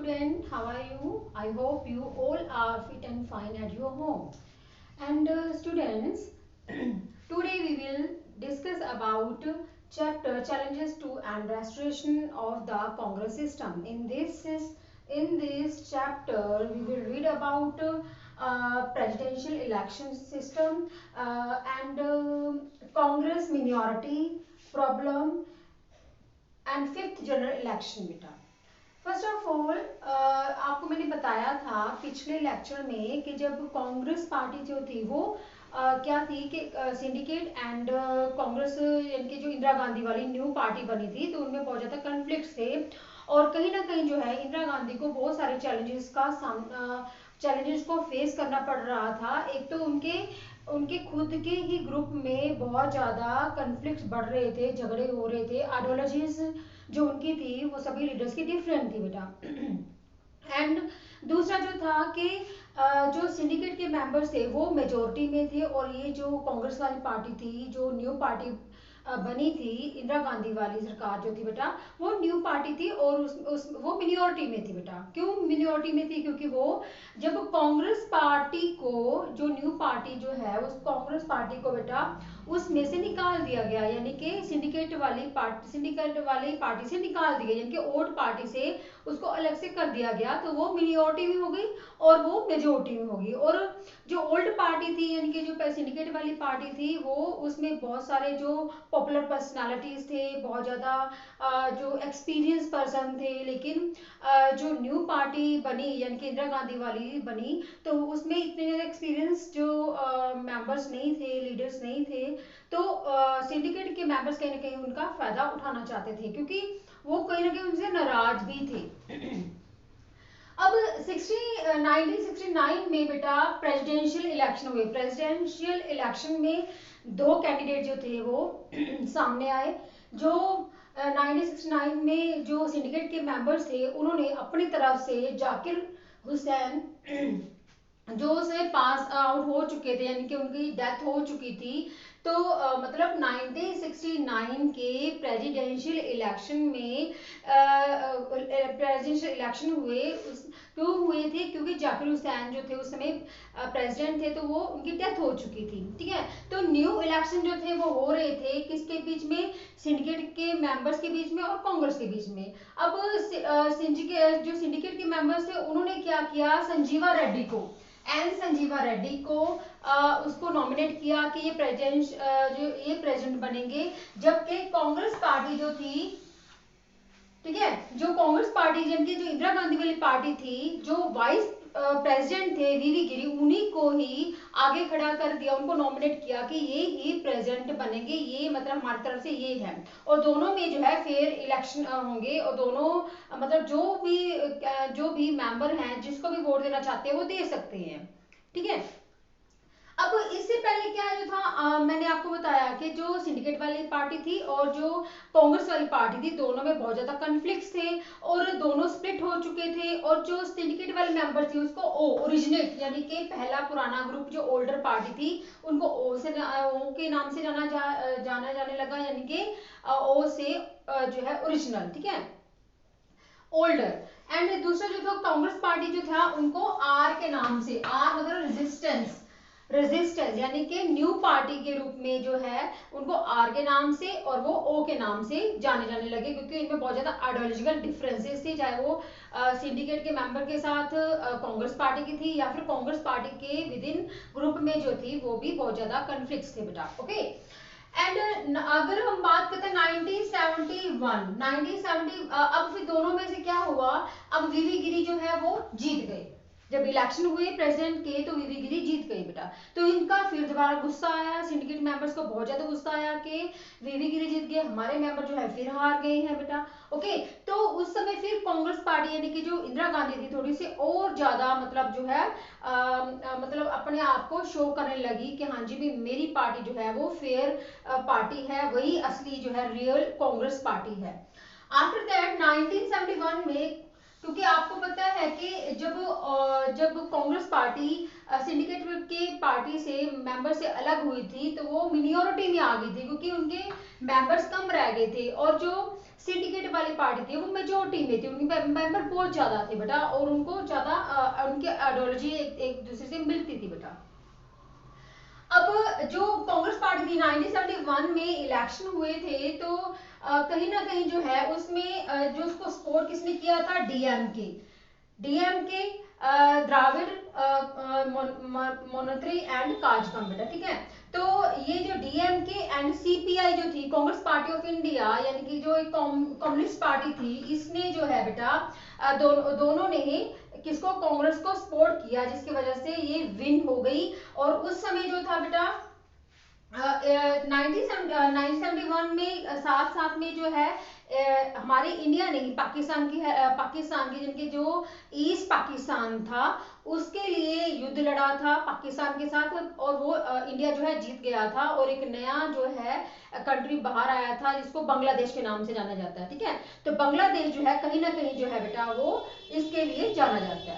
student, how are you? I hope you all are fit and fine at your home. And students, today we will discuss about chapter challenges to and restoration of the Congress system. In this chapter we will read about presidential election system and Congress minority problem and fifth general election बेटा। First of all आपको मैंने बताया था पिछले lecture में कि जब Congress party जो थी वो क्या थी कि सिंडिकेट एंड कांग्रेस यानी कि जो इंदिरा गांधी वाली न्यू पार्टी बनी थी तो उनमें बहुत ज़्यादा कन्फ्लिक्ट थे और कहीं ना कहीं जो है इंदिरा गांधी को बहुत सारे चैलेंजेस को फेस करना पड़ रहा था। एक तो उनके उनके खुद के ही ग्रुप में बहुत ज़्यादा कन्फ्लिक्ट बढ़ रहे थे, झगड़े हो रहे थे, आइडियोलॉजीज जो उनकी थी वो सभी लीडर्स की डिफरेंट थी बेटा। एंड दूसरा जो था कि जो सिंडिकेट के मेंबर्स थे वो मेजोरिटी में थे और ये जो कांग्रेस वाली पार्टी थी, जो न्यू पार्टी बनी थी इंदिरा गांधी वाली सरकार जो थी बेटा, वो न्यू पार्टी थी और वो मिनियोरिटी में थी बेटा। क्यों मिनियोरिटी में थी? क्योंकि वो जब कांग्रेस पार्टी को, जो न्यू पार्टी जो है उस कांग्रेस पार्टी को बेटा उसमें से निकाल दिया गया, यानी कि सिंडिकेट वाली पार्टी से निकाल दिया, यानी कि ओल्ड पार्टी से उसको अलग से कर दिया गया, तो वो मिनियोरिटी में हो गई और वो मेजोरिटी में होगी। और जो ओल्ड पार्टी थी यानी कि जो सिंडिकेट वाली पार्टी थी वो उसमें बहुत सारे जो पॉपुलर पर्सनालिटीज थे, बहुत ज़्यादा जो एक्सपीरियंस पर्सन थे, लेकिन जो न्यू पार्टी बनी यानी कि इंदिरा गांधी वाली बनी तो उसमें इतने ज़्यादा एक्सपीरियंस जो मेंबर्स नहीं थे, लीडर्स नहीं थे, तो सिंडिकेट के मेंबर्स कहीं ना कहीं उनका फायदा उठाना चाहते थे क्योंकि वो कहीं ना कहीं उनसे नाराज भी थे। अब 1969 में बेटा प्रेसिडेंशियल इलेक्शन हुए। प्रेसिडेंशियल इलेक्शन में दो कैंडिडेट जो थे वो सामने आए। जो 1969 में जो सिंडिकेट के मेंबर्स थे उन्होंने अपनी तरफ से जाकिर हुसैन जो से पास आउट हो चुके थे यानी कि उनकी डेथ हो चुकी थी, तो मतलब 1969 के प्रेसिडेंशियल इलेक्शन में प्रेसिडेंशियल इलेक्शन हुए क्यों हुए थे? क्योंकि जाकिर हुसैन जो थे उस समय प्रेसिडेंट थे तो वो उनकी डेथ हो चुकी थी। ठीक है, तो न्यू इलेक्शन जो थे वो हो रहे थे किसके बीच में? सिंडिकेट के मेंबर्स के बीच में और कांग्रेस के बीच में। अब जो सिंडिकेट के मेंबर्स थे उन्होंने क्या किया? संजीवा रेड्डी को, संजीवा रेड्डी को उसको नॉमिनेट किया कि ये प्रेसिडेंट बनेंगे, जबकि कांग्रेस पार्टी जो थी, ठीक है, जो कांग्रेस पार्टी जिनकी जो इंदिरा गांधी वाली पार्टी थी, जो वाइस प्रेसिडेंट थे वीवी गिरी, उन्हीं को ही आगे खड़ा कर दिया, उनको नॉमिनेट किया कि ये ही प्रेसिडेंट बनेंगे, ये मतलब हमारी तरफ से ये है। और दोनों में जो है फेयर इलेक्शन होंगे और दोनों मतलब जो भी मेंबर हैं जिसको भी वोट देना चाहते हैं वो दे सकते हैं। ठीक है, अब इससे पहले क्या जो था मैंने आपको बताया कि जो सिंडिकेट वाली पार्टी थी और जो कांग्रेस वाली पार्टी थी दोनों में बहुत ज्यादा कन्फ्लिक्ट्स थे और दोनों स्प्लिट हो चुके थे। और जो सिंडिकेट वाले मेंबर थे उसको ओरिजिनेट यानी कि पहला पुराना ग्रुप जो ओल्डर पार्टी थी उनको ओ के नाम से जाना जाने लगा, यानी कि ओ से जो है ओरिजिनल, ठीक है, ओल्डर। एंड दूसरा जो था कांग्रेस पार्टी जो था उनको आर के नाम से, आर मतलब रेजिस्टेंस यानी कि न्यू पार्टी के रूप में जो है उनको आर के नाम से और वो ओ के नाम से जाने लगे, क्योंकि इनमें बहुत ज्यादा आइडियोलॉजिकल डिफरेंसेस थे, चाहे वो सिंडिकेट के मेंबर के साथ कांग्रेस पार्टी की थी या फिर कांग्रेस पार्टी के विद इन ग्रुप में जो थी वो भी बहुत ज्यादा कन्फ्लिक्ट्स थे बेटा। ओके, एंड अगर हम बात करते हैं 1970 अब फिर दोनों में से क्या हुआ? अब वीवी गिरी जो है वो जीत गए। जब इलेक्शन हुए प्रेसिडेंट के तो वीवी गिरी जीत गई बेटा। तो इनका फिर दोबारा गुस्सा आया, सिंडिकेट मेंबर्स को बहुत ज्यादा गुस्सा आया कि वीवी गिरी जीत गए, हमारे मेंबर जो है फिर हार गए हैं बेटा। ओके, तो उस समय फिर कांग्रेस पार्टी यानी कि जो इंदिरा गांधी थी थोड़ी सी और ज्यादा मतलब जो है मतलब अपने आप को शो करने लगी कि हाँ जी भी मेरी पार्टी जो है वो फेयर पार्टी है, वही असली जो है रियल कांग्रेस पार्टी है। आफ्टर दैट 1971 में क्योंकि आपको पता है कि जब कांग्रेस पार्टी सिंडिकेट के पार्टी से मेंबर से अलग हुई थी तो वो मिनियोरिटी में आ गई थी, क्योंकि उनके मेंबर्स कम रह गए थे, और जो सिंडिकेट वाली पार्टी थी वो मेजोरिटी में थी, उनके मेंबर बहुत ज्यादा थे बेटा, और उनको ज्यादा उनकी आइडियोलॉजी एक दूसरे से मिलती थी बेटा। अब जो कांग्रेस पार्टी थी 1971 में इलेक्शन हुए थे, तो कहीं ना कहीं जो है उसमें जो उसको सपोर्ट किसने किया था, डीएमके द्राविड मोनेटरी एंड कार्यक्रम बेटा, ठीक है। तो ये जो डीएमके एंड सीपीआई जो थी, कांग्रेस पार्टी ऑफ इंडिया, यानी कि जो एक कम्युनिस्ट पार्टी थी, इसने जो है बेटा दोनों ने ही किसको, कांग्रेस को सपोर्ट किया, जिसकी वजह से ये विन हो गई। और उस समय जो था बेटा 1971 में साथ साथ में जो है हमारे इंडिया नहीं, पाकिस्तान की जिनके जो ईस्ट पाकिस्तान था उसके लिए युद्ध लड़ा था पाकिस्तान के साथ, और वो इंडिया जो है जीत गया था, और एक नया जो है कंट्री बाहर आया था जिसको बांग्लादेश के नाम से जाना जाता है, ठीक है। तो बांग्लादेश जो है कहीं ना कहीं जो है बेटा वो इसके लिए जाना जाता है।